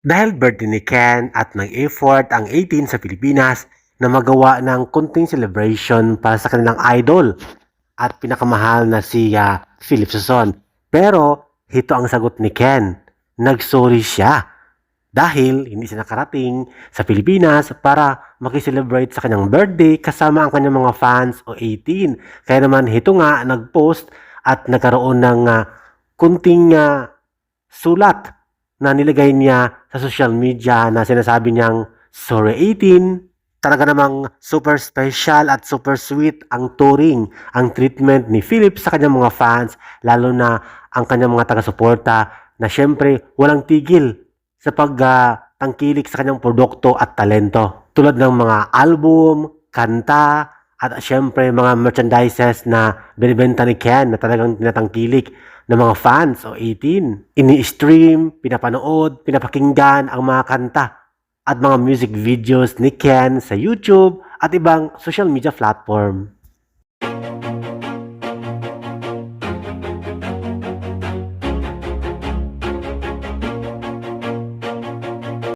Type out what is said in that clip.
Dahil birthday ni Ken at nag-effort ang 18 sa Pilipinas na magawa ng kunting celebration para sa kanilang idol at pinakamahal na si Philip Suzon. Pero ito ang sagot ni Ken. Nagsorry siya dahil hindi siya nakarating sa Pilipinas para makiselebrate sa kanyang birthday kasama ang kanyang mga fans o 18. Kaya naman ito nga nag-post at nagkaroon ng kunting sulat na nilagay niya sa social media na sinasabi niyang, "Sorry 18, talaga namang super special at super sweet ang touring, ang treatment ni Philip sa kanyang mga fans, lalo na ang kanyang mga taga-suporta na syempre walang tigil sa pagtangkilik sa kanyang produkto at talento. Tulad ng mga album, kanta, at syempre mga merchandises na binibenta ni Ken na talagang tinatangkilik ng mga fans o 18. Ini-stream, pinapanood, pinapakinggan ang mga kanta at mga music videos ni Ken sa YouTube at ibang social media platform.